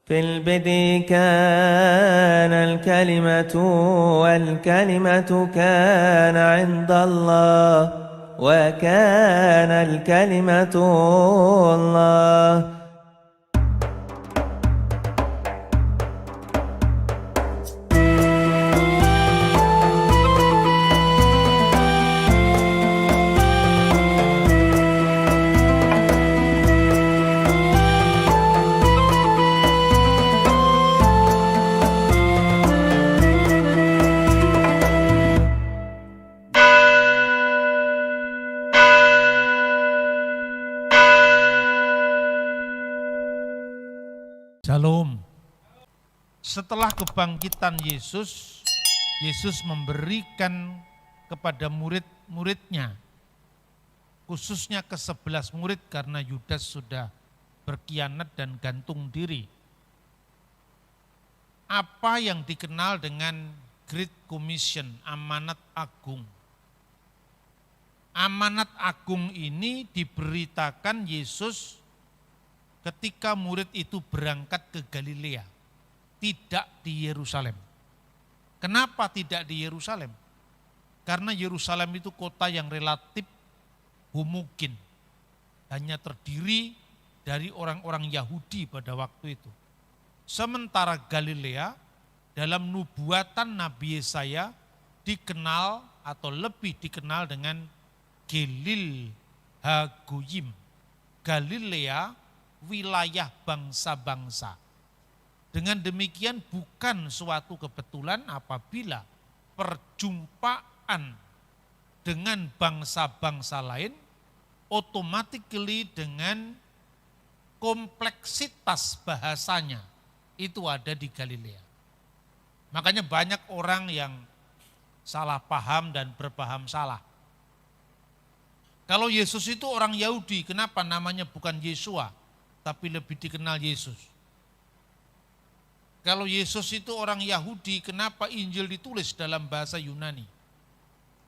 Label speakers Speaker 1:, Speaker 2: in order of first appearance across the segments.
Speaker 1: في البدء كان الكلمة والكلمة كان عند الله وكان الكلمة الله.
Speaker 2: Shalom. Setelah kebangkitan Yesus, Yesus memberikan kepada murid-muridnya, khususnya ke-11 murid karena Yudas sudah berkhianat dan gantung diri. Apa yang dikenal dengan Great Commission, amanat agung. Amanat agung ini diberitakan Yesus ketika murid itu berangkat ke Galilea, tidak di Yerusalem. Kenapa tidak di Yerusalem? Karena Yerusalem itu kota yang relatif homogen, hanya terdiri dari orang-orang Yahudi pada waktu itu. Sementara Galilea dalam nubuatan Nabi Yesaya dikenal atau lebih dikenal dengan Galil Hagoyim, Galilea wilayah bangsa-bangsa. Dengan demikian bukan suatu kebetulan apabila perjumpaan dengan bangsa-bangsa lain automatically dengan kompleksitas bahasanya itu ada di Galilea. Makanya banyak orang yang salah paham dan berpaham salah. Kalau Yesus itu orang Yahudi, kenapa namanya bukan Yesua, tapi lebih dikenal Yesus? Kalau Yesus itu orang Yahudi, kenapa Injil ditulis dalam bahasa Yunani?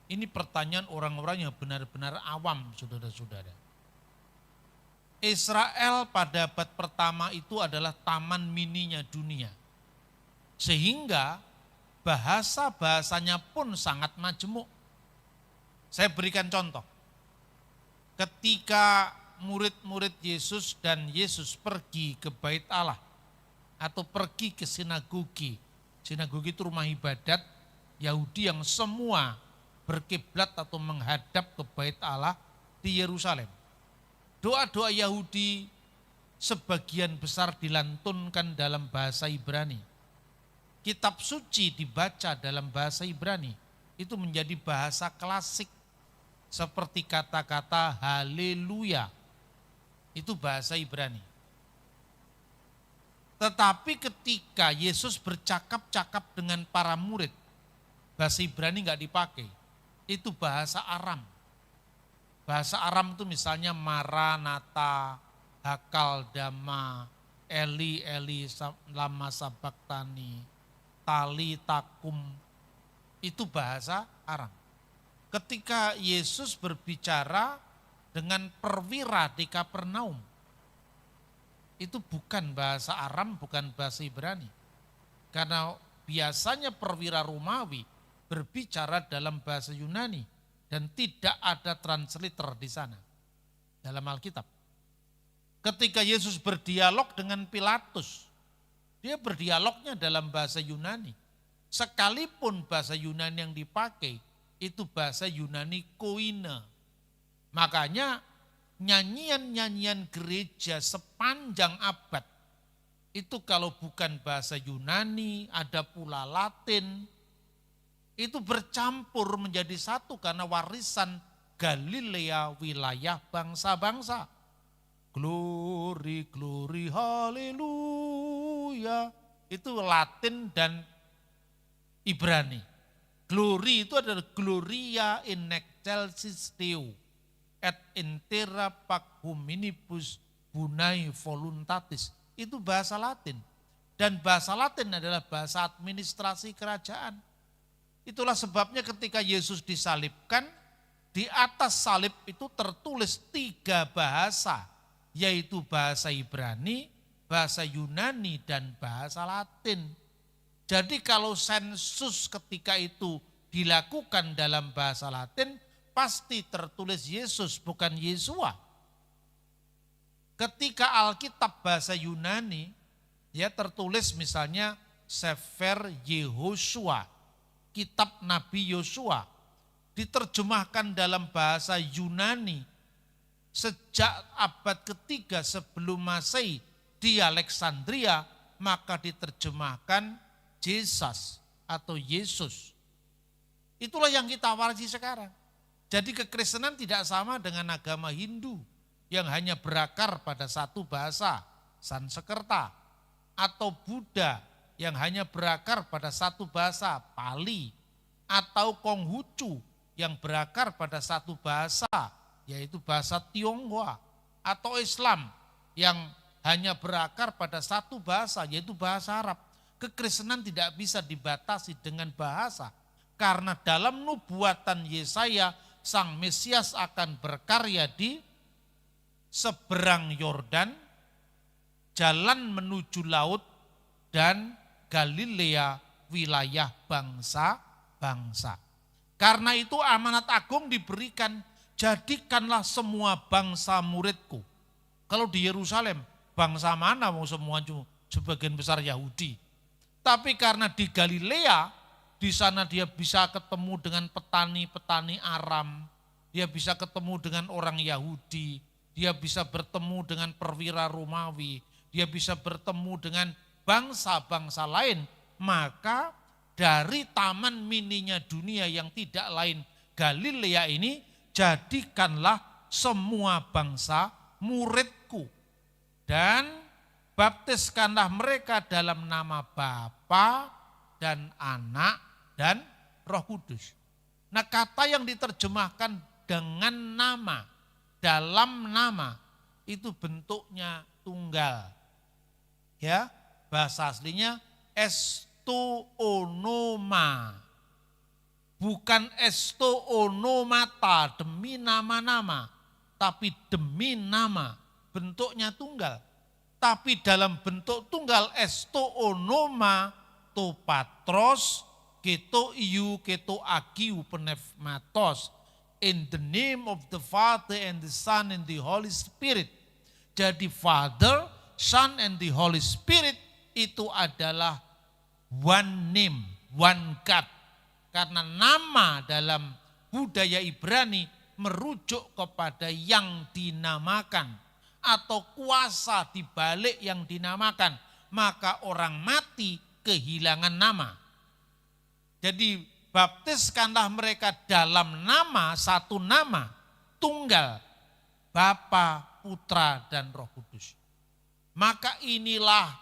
Speaker 2: Ini pertanyaan orang-orang yang benar-benar awam, saudara-saudara. Israel pada abad pertama itu adalah taman mininya dunia. Sehingga bahasa-bahasanya pun sangat majemuk. Saya berikan contoh. Ketika murid-murid Yesus dan Yesus pergi ke Bait Allah atau pergi ke sinagogi. Sinagogi itu rumah ibadat Yahudi yang semua berkiblat atau menghadap ke Bait Allah di Yerusalem. Doa-doa Yahudi sebagian besar dilantunkan dalam bahasa Ibrani. Kitab suci dibaca dalam bahasa Ibrani. Itu menjadi bahasa klasik seperti kata-kata haleluya. Itu bahasa Ibrani. Tetapi ketika Yesus bercakap-cakap dengan para murid, bahasa Ibrani enggak dipakai. Itu bahasa Aram. Bahasa Aram itu misalnya Maranatha, Hakal Dama, Eli Eli lama sabaktani, Tali Takum. Itu bahasa Aram. Ketika Yesus berbicara dengan perwira di Kapernaum, itu bukan bahasa Aram, bukan bahasa Ibrani. Karena biasanya perwira Romawi berbicara dalam bahasa Yunani dan tidak ada translator di sana dalam Alkitab. Ketika Yesus berdialog dengan Pilatus, dia berdialognya dalam bahasa Yunani. Sekalipun bahasa Yunani yang dipakai itu bahasa Yunani koine. Makanya nyanyian-nyanyian gereja sepanjang abad itu kalau bukan bahasa Yunani, ada pula Latin, itu bercampur menjadi satu karena warisan Galilea wilayah bangsa-bangsa. Glory, glory, haleluya. Itu Latin dan Ibrani. Glory itu adalah Gloria in excelsis Deo et intera pac hominibus bunai voluntatis. Itu bahasa Latin. Dan bahasa Latin adalah bahasa administrasi kerajaan. Itulah sebabnya ketika Yesus disalibkan, di atas salib itu tertulis 3 bahasa, yaitu bahasa Ibrani, bahasa Yunani dan bahasa Latin. Jadi kalau sensus ketika itu dilakukan dalam bahasa Latin, pasti tertulis Yesus bukan Yesua. Ketika Alkitab bahasa Yunani, ya tertulis misalnya Sefer Yehosua, kitab Nabi Yosua, diterjemahkan dalam bahasa Yunani sejak abad ketiga sebelum Masehi di Alexandria, maka diterjemahkan Jesus atau Yesus. Itulah yang kita warisi sekarang. Jadi kekristenan tidak sama dengan agama Hindu yang hanya berakar pada satu bahasa, Sanskerta, atau Buddha yang hanya berakar pada satu bahasa, Pali, atau Konghucu yang berakar pada satu bahasa, yaitu bahasa Tionghoa, atau Islam yang hanya berakar pada satu bahasa, yaitu bahasa Arab. Kekristenan tidak bisa dibatasi dengan bahasa, karena dalam nubuatan Yesaya, Sang Mesias akan berkarya di seberang Yordan, jalan menuju laut, dan Galilea, wilayah bangsa-bangsa. Karena itu amanat agung diberikan, jadikanlah semua bangsa muridku. Kalau di Yerusalem, bangsa mana mau semua sebagian besar Yahudi. Tapi karena di Galilea, di sana dia bisa ketemu dengan petani-petani Aram, dia bisa ketemu dengan orang Yahudi, dia bisa bertemu dengan perwira Romawi, dia bisa bertemu dengan bangsa-bangsa lain. Maka dari taman mininya dunia yang tidak lain Galilea ini, jadikanlah semua bangsa muridku. Dan baptiskanlah mereka dalam nama Bapa dan Anak dan Roh Kudus. Nah, kata yang diterjemahkan dengan nama, dalam nama, itu bentuknya tunggal. Ya, bahasa aslinya esto onoma. Bukan esto onomata, demi nama-nama, tapi demi nama, bentuknya tunggal. Tapi dalam bentuk tunggal esto onoma to patros keto iu keto agiu pneumatos, in the name of the Father and the Son and the Holy Spirit. Jadi Father, Son and the Holy Spirit itu adalah one name, one God. Karena nama dalam budaya Ibrani merujuk kepada yang dinamakan atau kuasa di balik yang dinamakan. Maka orang mati kehilangan nama. Jadi baptiskanlah mereka dalam nama, satu nama, tunggal, Bapa, Putra, dan Roh Kudus. Maka inilah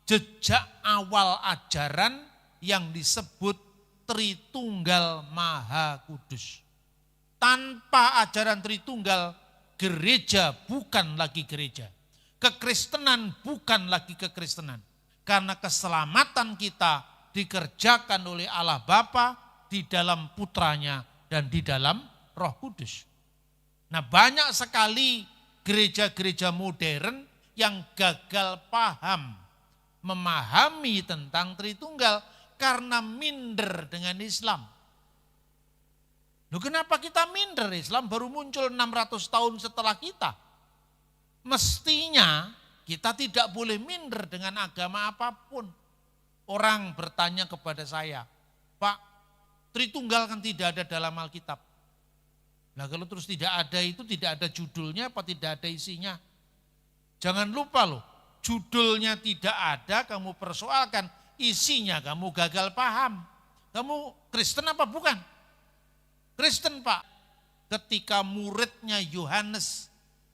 Speaker 2: jejak awal ajaran yang disebut Tritunggal Maha Kudus. Tanpa ajaran Tritunggal, gereja bukan lagi gereja. Kekristenan bukan lagi kekristenan. Karena keselamatan kita dikerjakan oleh Allah Bapa di dalam Putranya dan di dalam Roh Kudus. Nah, banyak sekali gereja-gereja modern yang gagal paham, memahami tentang Tritunggal karena minder dengan Islam. Loh, kenapa kita minder? Islam baru muncul 600 tahun setelah kita. Mestinya kita tidak boleh minder dengan agama apapun. Orang bertanya kepada saya, Pak, Tritunggal kan tidak ada dalam Alkitab. Nah, kalau terus tidak ada itu, tidak ada judulnya apa tidak ada isinya? Jangan lupa loh, judulnya tidak ada, kamu persoalkan, isinya kamu gagal paham. Kamu Kristen apa bukan? Kristen, Pak. Ketika muridnya Yohanes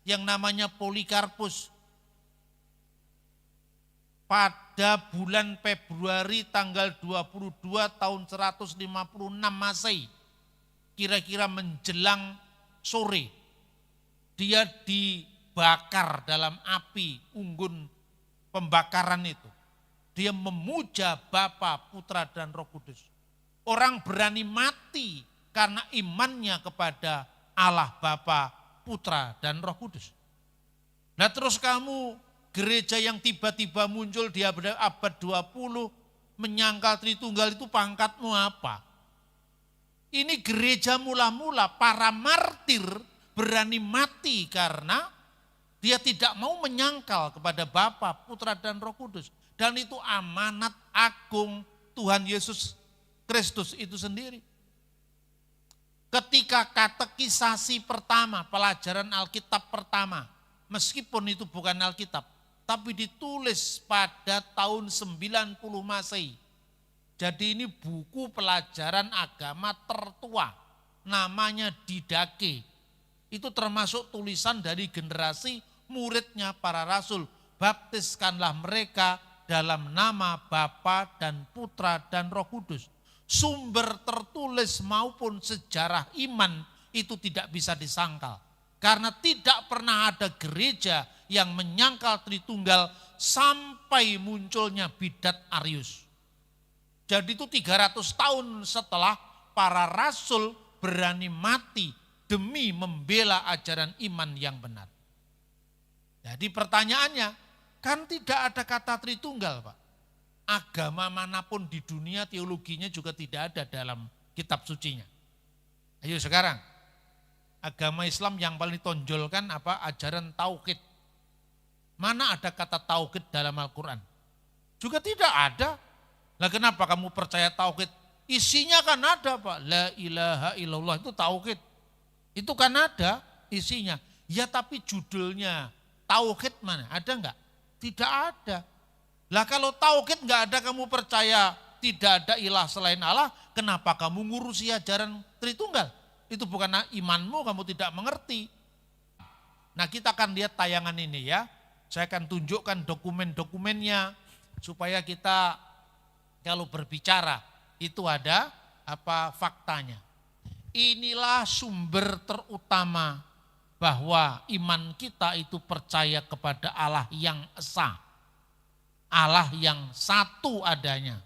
Speaker 2: yang namanya Polikarpus pada bulan Februari tanggal 22 tahun 156 Masehi, kira-kira menjelang sore, dia dibakar dalam api unggun pembakaran itu. Dia memuja Bapa, Putra, dan Roh Kudus. Orang berani mati karena imannya kepada Allah Bapa, Putra, dan Roh Kudus. Nah, terus kamu gereja yang tiba-tiba muncul di abad 20 menyangkal Tritunggal itu pangkatmu apa? Ini gereja mula-mula para martir berani mati karena dia tidak mau menyangkal kepada Bapa, Putra dan Roh Kudus. Dan itu amanat agung Tuhan Yesus Kristus itu sendiri. Ketika katekisasi pertama, pelajaran Alkitab pertama, meskipun itu bukan Alkitab, tapi ditulis pada tahun 90 Masehi. Jadi ini buku pelajaran agama tertua, namanya Didake. Itu termasuk tulisan dari generasi muridnya para rasul. Baptiskanlah mereka dalam nama Bapa dan Putra dan Roh Kudus. Sumber tertulis maupun sejarah iman itu tidak bisa disangkal. Karena tidak pernah ada gereja yang menyangkal Tritunggal sampai munculnya bidat Arius. Jadi itu 300 tahun setelah para rasul berani mati demi membela ajaran iman yang benar. Jadi pertanyaannya, kan tidak ada kata Tritunggal, Pak. Agama manapun di dunia teologinya juga tidak ada dalam kitab sucinya. Ayo sekarang, agama Islam yang paling ditonjolkan apa? Ajaran tauhid. Mana ada kata tauhid dalam Al-Quran? Juga tidak ada. Lah kenapa kamu percaya tauhid? Isinya kan ada, Pak. La ilaha illallah itu tauhid. Itu kan ada isinya. Ya tapi judulnya tauhid mana? Ada enggak? Tidak ada. Lah kalau tauhid enggak ada, kamu percaya tidak ada ilah selain Allah, kenapa kamu ngurusi ajaran Tritunggal? Itu bukan imanmu, kamu tidak mengerti. Nah kita akan lihat tayangan ini ya. Saya akan tunjukkan dokumen-dokumennya supaya kita kalau berbicara itu ada apa faktanya. Inilah sumber terutama bahwa iman kita itu percaya kepada Allah yang esa. Allah yang satu adanya.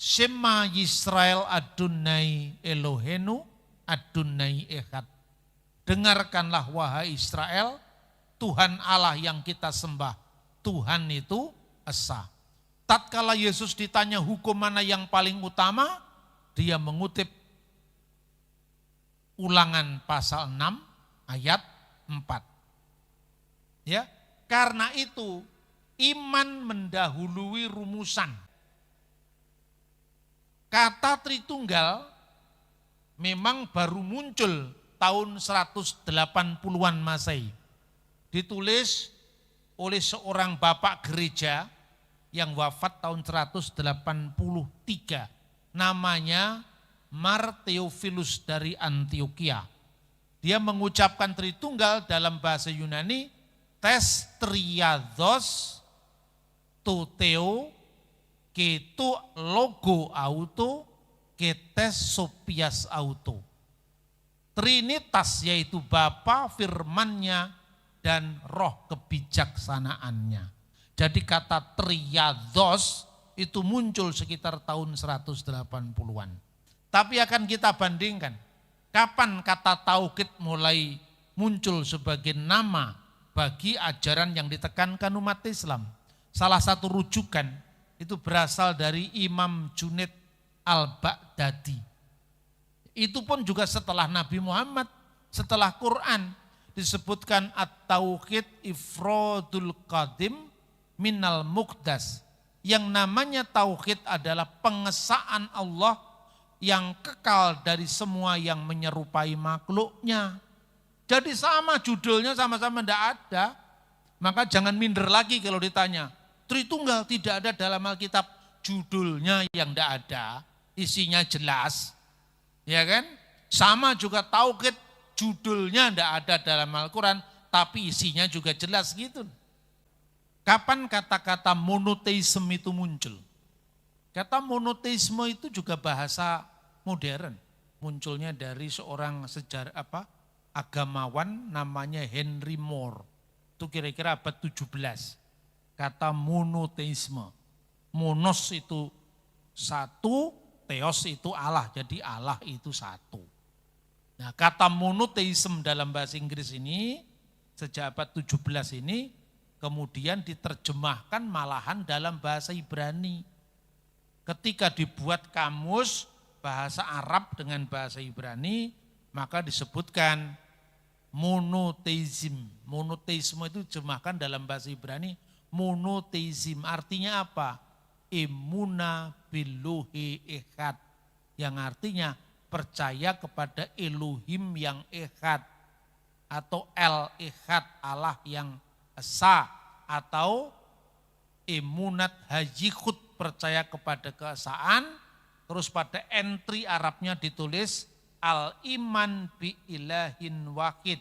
Speaker 2: Shema Yisrael Adonai Elohenu Adonai Echad. Dengarkanlah wahai Israel, Tuhan Allah yang kita sembah, Tuhan itu esa. Tatkala Yesus ditanya hukum mana yang paling utama, dia mengutip Ulangan pasal 6 ayat 4. Ya, karena itu iman mendahului rumusan. Kata Tritunggal memang baru muncul tahun 180-an Masehi. Ditulis oleh seorang bapak gereja yang wafat tahun 183. Namanya Mar Theophilus dari Antioquia. Dia mengucapkan Tritunggal dalam bahasa Yunani, tes triados to theo ketu logo auto ketes sopias auto. Trinitas yaitu Bapa, firman-Nya, dan roh kebijaksanaannya. Jadi kata triados itu muncul sekitar tahun 180-an. Tapi akan kita bandingkan, kapan kata tauhid mulai muncul sebagai nama bagi ajaran yang ditekankan umat Islam. Salah satu rujukan itu berasal dari Imam Junaid Al-Baghdadi. Itu pun juga setelah Nabi Muhammad, setelah Quran disebutkan at-tauhid ifradul qadim minal muqdas. Yang namanya tauhid adalah pengesaan Allah yang kekal dari semua yang menyerupai makhluknya. Jadi sama judulnya sama-sama tidak ada. Maka jangan minder lagi kalau ditanya. Tritunggal tidak ada dalam Alkitab. Judulnya yang tidak ada, isinya jelas. Ya kan? Sama juga tauhid, judulnya tidak ada dalam Al-Quran, tapi isinya juga jelas gitu. Kapan kata-kata monoteisme itu muncul? Kata monoteisme itu juga bahasa modern. Munculnya dari seorang agamawan namanya Henry Moore. Itu kira-kira abad 17. Kata monoteisme. Monos itu satu, theos itu Allah. Jadi Allah itu satu. Nah, kata monoteisme dalam bahasa Inggris ini sejak abad 17 ini kemudian diterjemahkan malahan dalam bahasa Ibrani. Ketika dibuat kamus bahasa Arab dengan bahasa Ibrani, maka disebutkan monoteism. Monoteisme itu terjemahkan dalam bahasa Ibrani monoteism. Artinya apa? Emuna biluhi echad. Yang artinya percaya kepada Elohim yang echad. Atau el-echad, Allah yang esa. Atau emunat hajikut, percaya kepada keesaan. Terus pada entry Arabnya ditulis al-iman bi ilahin wahid.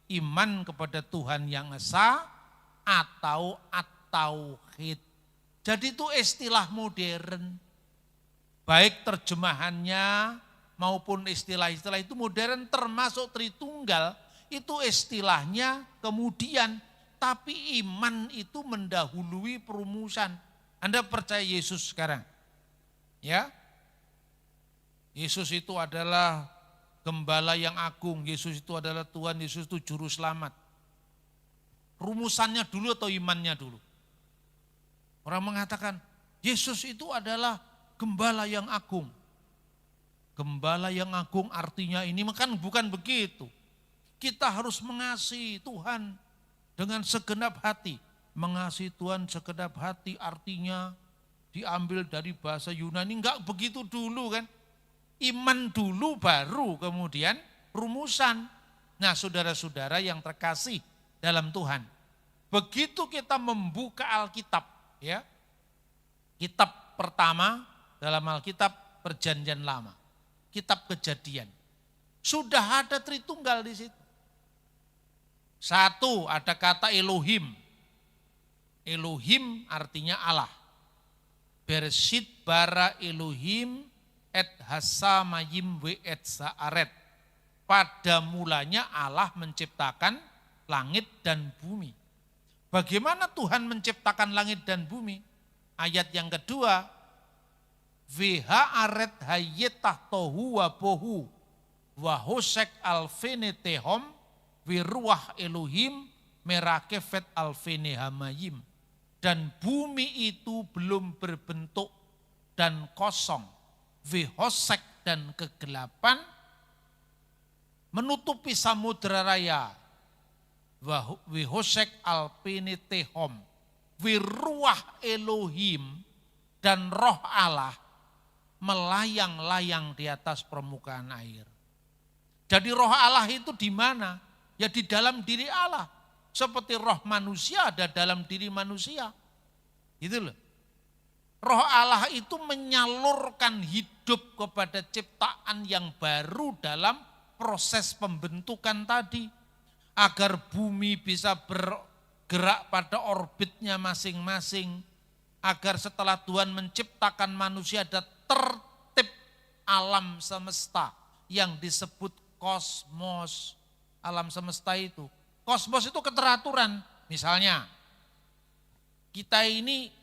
Speaker 2: Iman kepada Tuhan yang esa atau at-tauhid. Jadi itu istilah modern. Baik terjemahannya maupun istilah-istilah itu modern, termasuk Tritunggal. Itu istilahnya kemudian, tapi iman itu mendahului perumusan. Anda percaya Yesus sekarang? Ya? Yesus itu adalah gembala yang agung, Yesus itu adalah Tuhan, Yesus itu juru selamat. Rumusannya dulu atau imannya dulu? Orang mengatakan Yesus itu adalah gembala yang agung. Gembala yang agung artinya ini kan bukan begitu. Kita harus mengasihi Tuhan dengan segenap hati. Mengasihi Tuhan segenap hati artinya diambil dari bahasa Yunani, enggak begitu dulu kan. Iman dulu baru kemudian rumusan. Nah saudara-saudara yang terkasih dalam Tuhan. Begitu kita membuka Alkitab, ya, kitab pertama dalam Alkitab Perjanjian Lama, kitab Kejadian, sudah ada Tritunggal di situ. Satu, ada kata Elohim. Elohim artinya Allah. Bereshit bara Elohim et hasamayim we et saaret. Pada mulanya Allah menciptakan langit dan bumi. Bagaimana Tuhan menciptakan langit dan bumi? Ayat yang kedua, Veha aret hayetah tohu wa bohu wa hosek alfene tehom wiruah Elohim merakefet alfene hamayim. Dan bumi itu belum berbentuk dan kosong. Vihosek dan kegelapan menutupi samudera raya. Vihosek alpine tehom. Wiruah Elohim dan roh Allah melayang-layang di atas permukaan air. Jadi roh Allah itu di mana? Ya di dalam diri Allah. Seperti roh manusia ada dalam diri manusia. Gitu loh. Roh Allah itu menyalurkan hidup kepada ciptaan yang baru dalam proses pembentukan tadi. Agar bumi bisa bergerak pada orbitnya masing-masing. Agar setelah Tuhan menciptakan manusia ada tertib alam semesta yang disebut kosmos. Alam semesta itu. Kosmos itu keteraturan. Misalnya, kita ini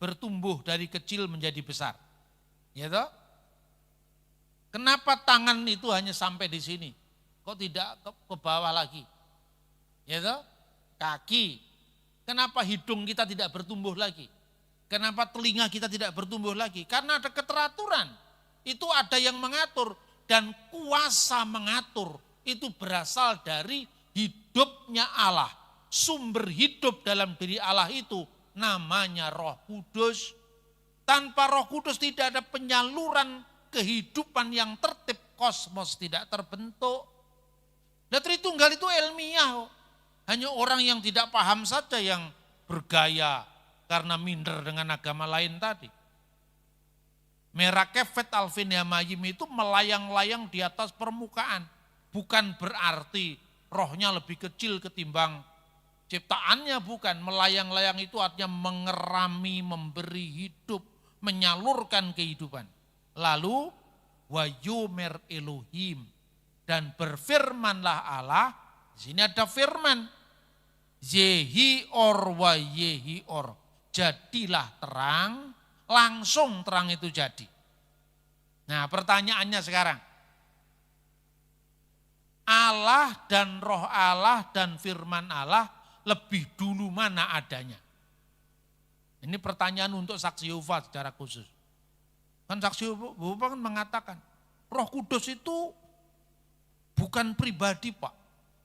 Speaker 2: bertumbuh dari kecil menjadi besar. Ya toh? Kenapa tangan itu hanya sampai di sini? Kok tidak ke bawah lagi? Ya toh? Kaki. Kenapa hidung kita tidak bertumbuh lagi? Kenapa telinga kita tidak bertumbuh lagi? Karena ada keteraturan. Itu ada yang mengatur dan kuasa mengatur itu berasal dari hidupnya Allah. Sumber hidup dalam diri Allah itu namanya Roh Kudus. Tanpa Roh Kudus tidak ada penyaluran kehidupan yang tertib, kosmos tidak terbentuk. Nah, Tritunggal itu ilmiah. Hanya orang yang tidak paham saja yang bergaya karena minder dengan agama lain tadi. Merakefet alfin yamayim itu melayang-layang di atas permukaan. Bukan berarti rohnya lebih kecil ketimbang ciptaannya, bukan. Melayang-layang itu artinya mengerami, memberi hidup, menyalurkan kehidupan. Lalu wayumer Elohim, dan berfirmanlah Allah. Di sini ada firman, yehi or wa yehi or, jadilah terang, langsung terang itu jadi. Nah, pertanyaannya sekarang, Allah dan roh Allah dan firman Allah lebih dulu mana adanya? Ini pertanyaan untuk saksi Yehova secara khusus. Kan saksi Yehova kan mengatakan, Roh Kudus itu bukan pribadi Pak,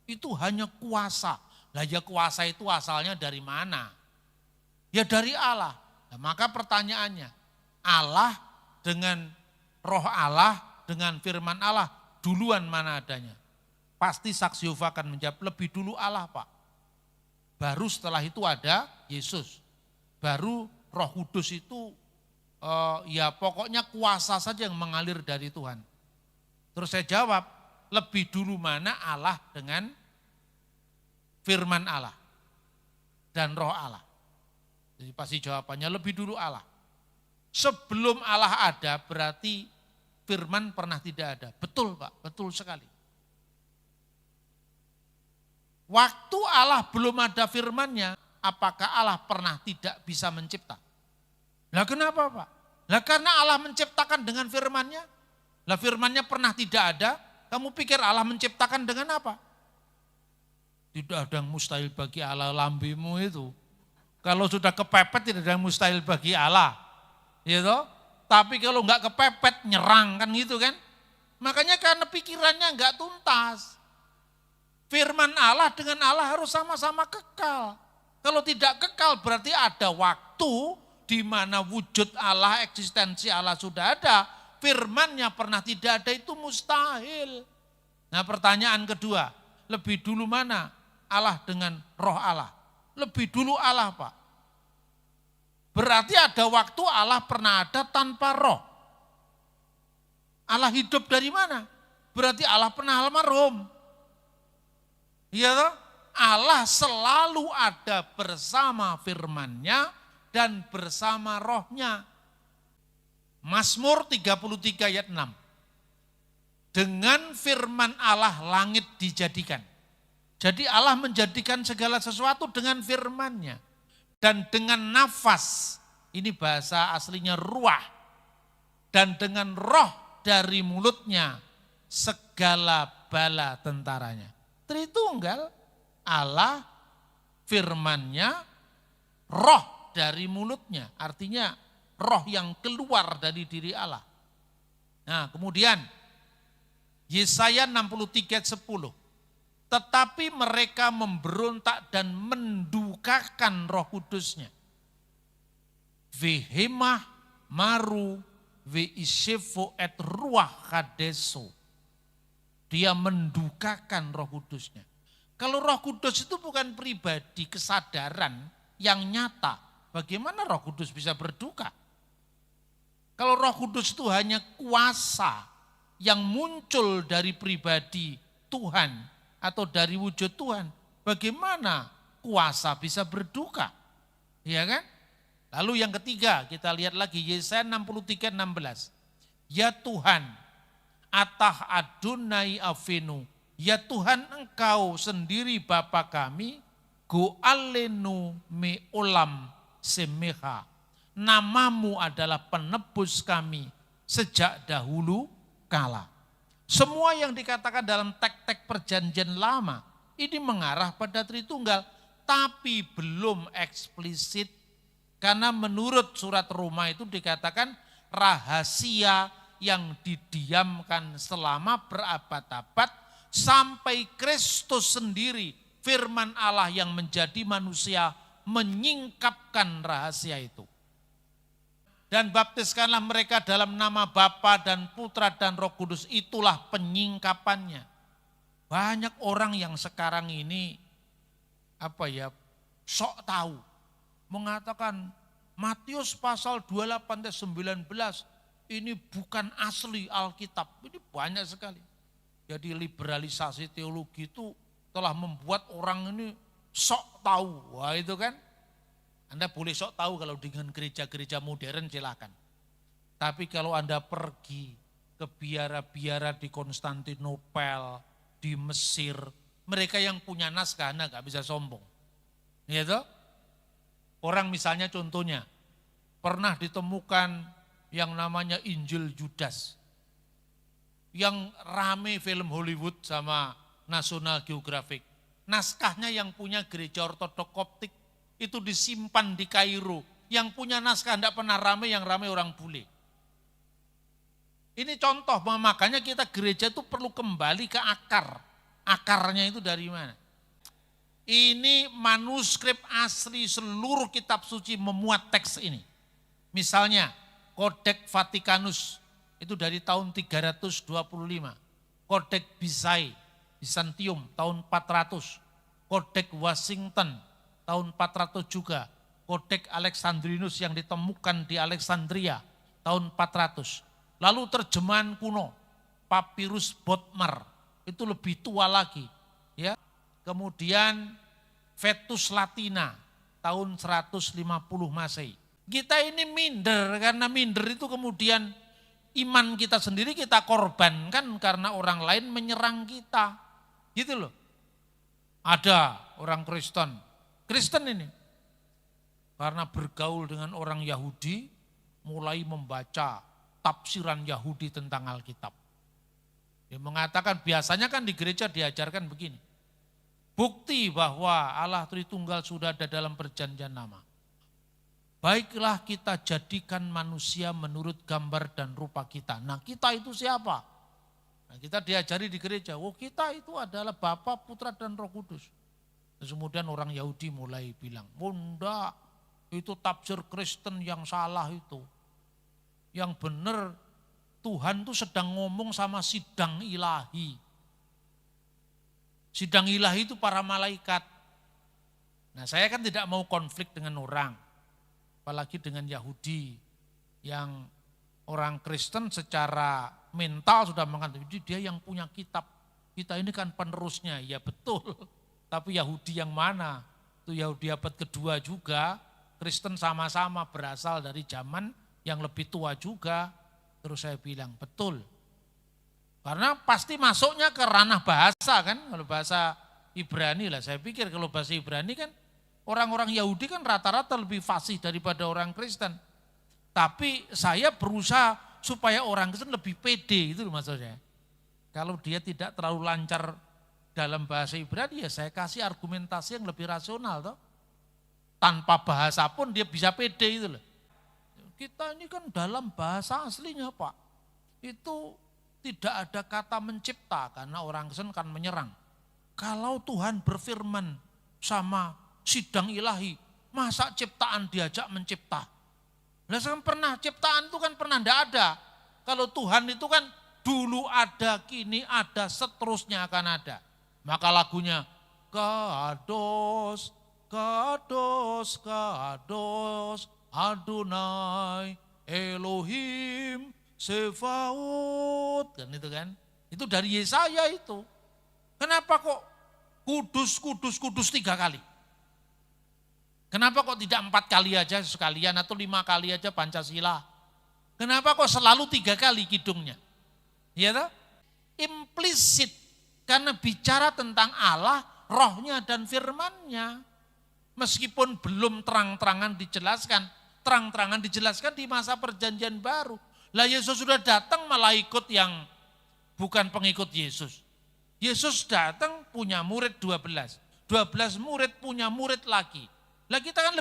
Speaker 2: itu hanya kuasa. Lah ya kuasa itu asalnya dari mana? Ya dari Allah. Nah, maka pertanyaannya, Allah dengan Roh Allah, dengan firman Allah, duluan mana adanya? Pasti saksi Yehova akan menjawab, lebih dulu Allah Pak. Baru setelah itu ada Yesus. Baru Roh Kudus itu ya pokoknya kuasa saja yang mengalir dari Tuhan. Terus saya jawab, lebih dulu mana Allah dengan firman Allah dan Roh Allah. Jadi pasti jawabannya lebih dulu Allah. Sebelum Allah ada berarti firman pernah tidak ada. Betul Pak, betul sekali. Waktu Allah belum ada firman-Nya, apakah Allah pernah tidak bisa mencipta? Lah kenapa Pak? Lah karena Allah menciptakan dengan firman-Nya. Lah firman-Nya pernah tidak ada, kamu pikir Allah menciptakan dengan apa? Tidak ada yang mustahil bagi Allah, lambimu itu. Kalau sudah kepepet tidak ada yang mustahil bagi Allah. Gitu? Tapi kalau enggak kepepet nyerang kan gitu kan. Makanya karena pikirannya enggak tuntas. Firman Allah dengan Allah harus sama-sama kekal. Kalau tidak kekal berarti ada waktu di mana wujud Allah, eksistensi Allah sudah ada, firman-Nya pernah tidak ada, itu mustahil. Nah pertanyaan kedua, lebih dulu mana Allah dengan Roh Allah? Lebih dulu Allah Pak. Berarti ada waktu Allah pernah ada tanpa roh. Allah hidup dari mana? Berarti Allah pernah almarhum. Iya toh? Allah selalu ada bersama firman-Nya dan bersama rohnya. Mazmur 33 ayat 6. Dengan firman Allah langit dijadikan. Jadi Allah menjadikan segala sesuatu dengan firman-Nya. Dan dengan nafas, ini bahasa aslinya ruah. Dan dengan roh dari mulutnya, segala bala tentaranya. Tritunggal, Allah, firman-Nya, roh dari mulutnya. Artinya roh yang keluar dari diri Allah. Nah kemudian Yesaya 63 ayat 10. Tetapi mereka memberontak dan mendukakan Roh Kudus-Nya. Vehemah maru veisefo et ruah kadeso. Dia mendukakan Roh Kudus-Nya. Kalau Roh Kudus itu bukan pribadi, kesadaran yang nyata, bagaimana Roh Kudus bisa berduka? Kalau Roh Kudus itu hanya kuasa yang muncul dari pribadi Tuhan atau dari wujud Tuhan, bagaimana kuasa bisa berduka? Ya kan? Lalu yang ketiga, kita lihat lagi Yesaya 63 16. Ya Tuhan, atah Adonai Avenu, ya Tuhan Engkau sendiri Bapa kami, go'alenu me olam semeha. Namamu adalah penebus kami sejak dahulu kala. Semua yang dikatakan dalam teks-teks perjanjian lama ini mengarah pada Tritunggal, tapi belum eksplisit. Karena menurut surat Roma itu dikatakan rahasia yang didiamkan selama berabad-abad sampai Kristus sendiri, firman Allah yang menjadi manusia, menyingkapkan rahasia itu. Dan baptiskanlah mereka dalam nama Bapa dan Putra dan Roh Kudus, itulah penyingkapannya. Banyak orang yang sekarang ini sok tahu, mengatakan Matius pasal 28-19 ini bukan asli Alkitab. Ini banyak sekali. Jadi liberalisasi teologi itu telah membuat orang ini sok tahu. Wah itu kan. Anda boleh sok tahu kalau dengan gereja-gereja modern silakan. Tapi kalau Anda pergi ke biara-biara di Konstantinopel, di Mesir, mereka yang punya naskah Anda gak bisa sombong. Ya toh? Orang misalnya contohnya, pernah ditemukan yang namanya Injil Judas. Yang rame film Hollywood sama National Geographic. Naskahnya yang punya gereja ortodok Koptik itu disimpan di Kairo. Yang punya naskah tidak pernah rame, yang rame orang bule. Ini contoh, makanya kita gereja itu perlu kembali ke akar. Akarnya itu dari mana? Ini manuskrip asli seluruh kitab suci memuat teks ini. Misalnya, Kodeks Vatikanus itu dari tahun 325. Kodeks Byzantium tahun 400. Kodeks Washington tahun 400 juga. Kodeks Alexandrinus yang ditemukan di Alexandria tahun 400. Lalu terjemahan kuno, Papyrus Bodmer, itu lebih tua lagi. Ya. Kemudian Vetus Latina tahun 150 Masehi. Kita ini minder, karena minder itu kemudian iman kita sendiri kita korbankan karena orang lain menyerang kita. Gitu loh. Ada orang Kristen ini, karena bergaul dengan orang Yahudi, mulai membaca tafsiran Yahudi tentang Alkitab. Dia mengatakan biasanya kan di gereja diajarkan begini. Bukti bahwa Allah Tritunggal sudah ada dalam perjanjian lama. Baiklah kita jadikan manusia menurut gambar dan rupa kita. Nah kita itu siapa? Nah, kita diajari di gereja, kita itu adalah Bapa, Putra dan Roh Kudus. Terus kemudian orang Yahudi mulai bilang, enggak, itu tafsir Kristen yang salah itu. Yang benar Tuhan tuh sedang ngomong sama sidang ilahi. Sidang ilahi itu para malaikat. Nah saya kan tidak mau konflik dengan orang. Apalagi dengan Yahudi. Yang orang Kristen secara mental sudah mengatakan, dia yang punya kitab. Kita ini kan penerusnya, ya betul. Tapi Yahudi yang mana? Itu Yahudi abad kedua juga. Kristen sama-sama berasal dari zaman yang lebih tua juga. Terus saya bilang, betul. Karena pasti masuknya ke ranah bahasa kan. Kalau bahasa Ibrani lah, saya pikir kalau bahasa Ibrani kan orang-orang Yahudi kan rata-rata lebih fasih daripada orang Kristen. Tapi saya berusaha supaya orang Kristen lebih pede, itu maksudnya. Kalau dia tidak terlalu lancar dalam bahasa Ibrani, ya saya kasih argumentasi yang lebih rasional toh. Tanpa bahasa pun dia bisa pede itu loh. Kita ini kan dalam bahasa aslinya Pak, itu tidak ada kata mencipta karena orang Kristen kan menyerang. Kalau Tuhan berfirman sama sidang ilahi, masa ciptaan diajak mencipta? Nah kan pernah, ciptaan itu kan pernah tidak ada. Kalau Tuhan itu kan dulu ada, kini ada, seterusnya akan ada. Maka lagunya, Kados, Kados, Kados, Adonai, Elohim, Sefaut, kan itu kan. Itu dari Yesaya itu. Kenapa kok kudus, kudus, kudus 3 kali? Kenapa kok tidak 4 kali aja sekalian atau 5 kali aja Pancasila? Kenapa kok selalu 3 kali kidungnya? Ya toh? Implisit, karena bicara tentang Allah, rohnya dan firmannya. Meskipun belum terang-terangan dijelaskan, terang-terangan dijelaskan di masa perjanjian baru. Lah Yesus sudah datang malah ikut yang bukan pengikut Yesus. Yesus datang punya murid 12. 12 murid punya murid lagi. Lah kita kan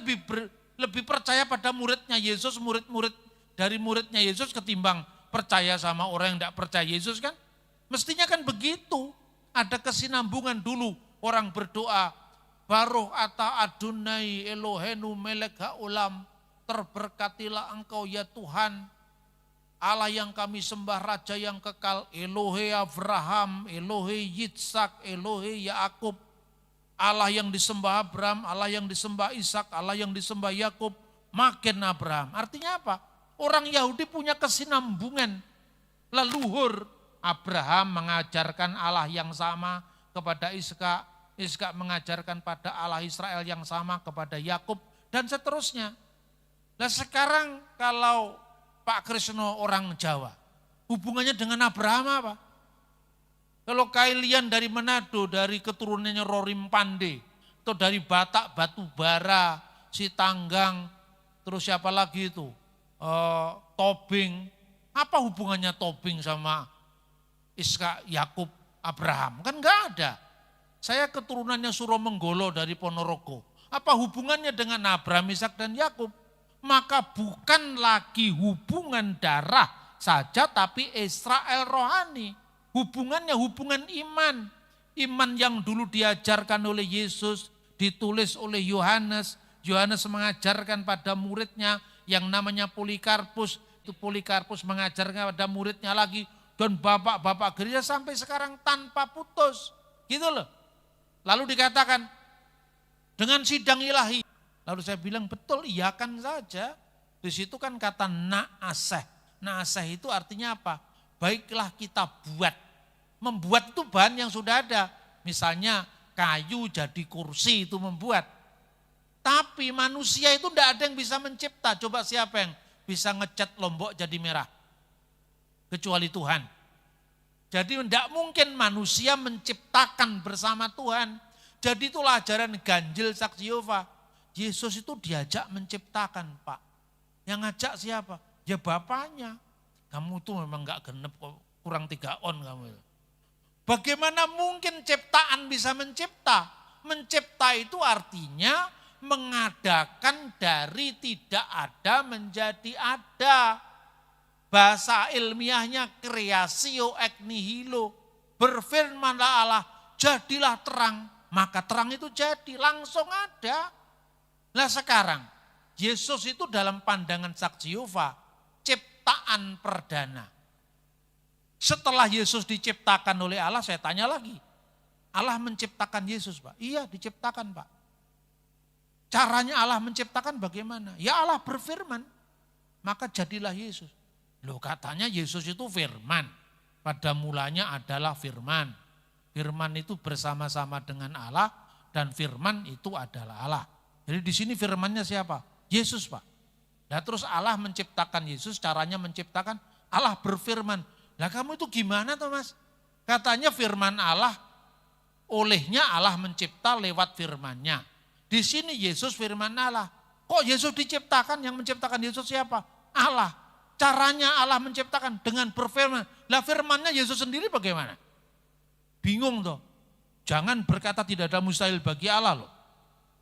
Speaker 2: lebih percaya pada muridnya Yesus, murid-murid dari muridnya Yesus ketimbang percaya sama orang yang tidak percaya Yesus kan. Mestinya kan begitu. Ada kesinambungan dulu orang berdoa, Baruch ata Adonai Elohenu melek ha'olam, terberkatilah engkau ya Tuhan, Allah yang kami sembah, Raja yang kekal, Elohe Abraham, Elohe Yitzhak, Elohe Yaakub. Allah yang disembah Abraham, Allah yang disembah Ishak, Allah yang disembah Yakub, makin Abraham. Artinya apa? Orang Yahudi punya kesinambungan. Leluhur Abraham mengajarkan Allah yang sama kepada Ishak, Ishak mengajarkan pada Allah Israel yang sama kepada Yakub, dan seterusnya. Nah sekarang kalau Pak Krisno orang Jawa, hubungannya dengan Abraham apa? Kalau kalian dari Manado, dari keturunannya Rorim Pande, atau dari Batak, Batubara, Sitanggang, terus siapa lagi itu? Tobing. Apa hubungannya Tobing sama Ishak, Yakub, Abraham? Kan enggak ada. Saya keturunannya Suromenggolo dari Ponorogo. Apa hubungannya dengan Abraham, Ishak dan Yakub? Maka bukan lagi hubungan darah saja, tapi Israel rohani. Hubungannya hubungan iman. Iman yang dulu diajarkan oleh Yesus, ditulis oleh Yohanes. Yohanes mengajarkan pada muridnya yang namanya Polikarpus. Itu Polikarpus mengajarkan pada muridnya lagi. Dan bapak-bapak gereja sampai sekarang tanpa putus. Gitu loh. Lalu dikatakan dengan sidang ilahi. Lalu saya bilang betul, iyakan saja. Di situ kan kata na'aseh. Na'aseh itu artinya apa? Baiklah kita buat. Membuat itu bahan yang sudah ada. Misalnya kayu jadi kursi itu membuat. Tapi manusia itu tidak ada yang bisa mencipta. Coba siapa yang bisa ngecat Lombok jadi merah? Kecuali Tuhan. Jadi tidak mungkin manusia menciptakan bersama Tuhan. Jadi itulah ajaran ganjil saksi Yehova. Yesus itu diajak menciptakan, Pak. Yang ngajak siapa? Ya bapaknya. Kamu tuh memang gak genep, kurang 3 on kamu. Bagaimana mungkin ciptaan bisa mencipta? Mencipta itu artinya mengadakan dari tidak ada menjadi ada. Bahasa ilmiahnya creatio ex nihilo. Berfirmanlah Allah, jadilah terang. Maka terang itu jadi, langsung ada. Nah sekarang, Yesus itu dalam pandangan saksi Yehova, ciptaan perdana. Setelah Yesus diciptakan oleh Allah, saya tanya lagi. Allah menciptakan Yesus, Pak? Iya, diciptakan, Pak. Caranya Allah menciptakan bagaimana? Ya Allah berfirman, maka jadilah Yesus. Loh katanya Yesus itu firman. Pada mulanya adalah firman. Firman itu bersama-sama dengan Allah dan firman itu adalah Allah. Jadi di sini firmannya siapa? Yesus, Pak. Nah terus Allah menciptakan Yesus, caranya menciptakan Allah berfirman. Lah kamu itu gimana tuh Mas? Katanya firman Allah, olehnya Allah mencipta lewat firmannya. Di sini Yesus firman Allah. Kok Yesus diciptakan? Yang menciptakan Yesus siapa? Allah. Caranya Allah menciptakan dengan berfirman. Lah firmannya Yesus sendiri bagaimana? Bingung toh. Jangan berkata tidak ada mustahil bagi Allah loh.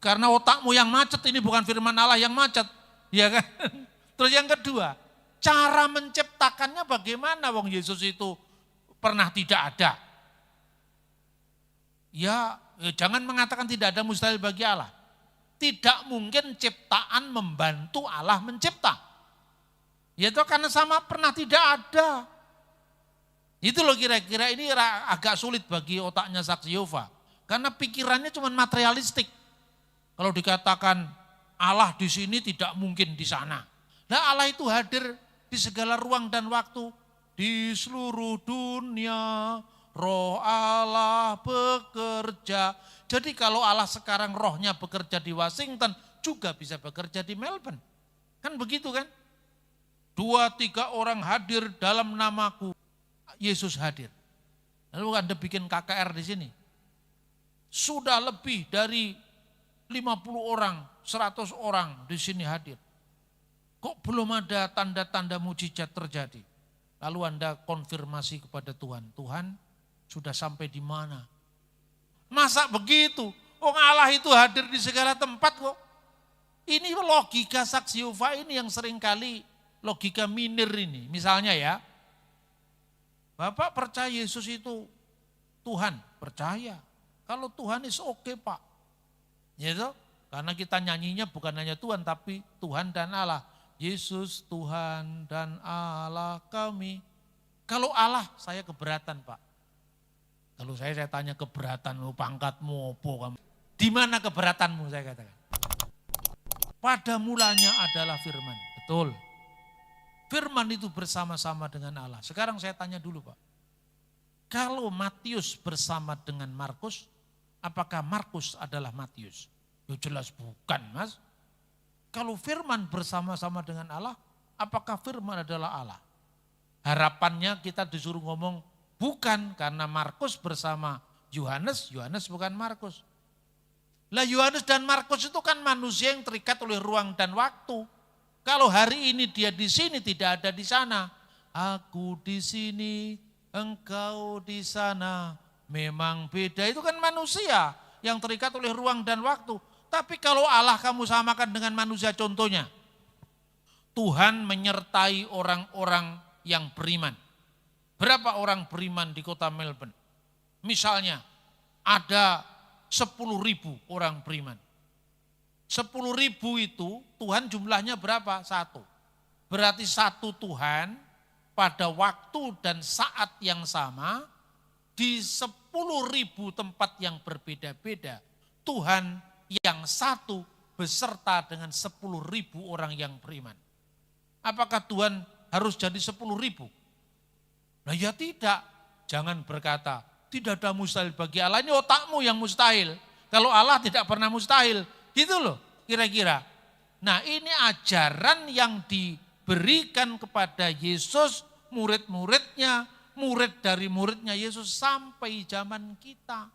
Speaker 2: Karena otakmu yang macet, ini bukan firman Allah yang macet. Ya kan? Terus yang kedua, cara menciptakannya bagaimana? Wong Yesus itu pernah tidak ada. Ya jangan mengatakan tidak ada mustahil bagi Allah. Tidak mungkin ciptaan membantu Allah mencipta. Ya itu karena sama pernah tidak ada. Itu loh kira-kira ini agak sulit bagi otaknya saksi Yehova. Karena pikirannya cuma materialistik. Kalau dikatakan Allah di sini tidak mungkin di sana. Nah Allah itu hadir di segala ruang dan waktu. Di seluruh dunia roh Allah bekerja. Jadi kalau Allah sekarang rohnya bekerja di Washington juga bisa bekerja di Melbourne. Kan begitu kan? 2-3 orang hadir dalam namaku. Yesus hadir. Lalu Anda bikin KKR di sini. Sudah lebih dari 50 orang, 100 orang di sini hadir. Kok belum ada tanda-tanda mujizat terjadi? Lalu Anda konfirmasi kepada Tuhan. Tuhan sudah sampai di mana? Masa begitu? Oh Allah itu hadir di segala tempat kok. Ini logika saksi Yehova ini yang seringkali logika minir ini. Misalnya ya, Bapak percaya Yesus itu Tuhan, percaya. Kalau Tuhan is oke Pak. Gitu? Karena kita nyanyinya bukan hanya Tuhan tapi Tuhan dan Allah. Yesus Tuhan dan Allah kami. Kalau Allah saya keberatan Pak. Kalau saya tanya keberatan, pangkatmu opo kamu. Di mana keberatanmu saya katakan. Pada mulanya adalah firman, betul. Firman itu bersama-sama dengan Allah. Sekarang saya tanya dulu Pak. Kalau Matius bersama dengan Markus, apakah Markus adalah Matius? Ya jelas bukan Mas. Kalau firman bersama-sama dengan Allah, apakah firman adalah Allah? Harapannya kita disuruh ngomong bukan karena Markus bersama Yohanes, Yohanes bukan Markus. Lah Yohanes dan Markus itu kan manusia yang terikat oleh ruang dan waktu. Kalau hari ini dia di sini tidak ada di sana. Aku di sini, engkau di sana. Memang beda, itu kan manusia yang terikat oleh ruang dan waktu. Tapi kalau Allah kamu samakan dengan manusia, contohnya Tuhan menyertai orang-orang yang beriman. Berapa orang beriman di kota Melbourne? Misalnya ada 10.000 orang beriman. 10.000 itu Tuhan jumlahnya berapa? 1. Berarti satu Tuhan pada waktu dan saat yang sama di 10.000 tempat yang berbeda-beda. Tuhan yang satu beserta dengan 10.000 orang yang beriman. Apakah Tuhan harus jadi 10.000? Nah ya tidak, jangan berkata, tidak ada mustahil bagi Allah, ini otakmu yang mustahil. Kalau Allah tidak pernah mustahil, gitu loh kira-kira. Nah ini ajaran yang diberikan kepada Yesus, murid-muridnya, murid dari muridnya Yesus sampai zaman kita.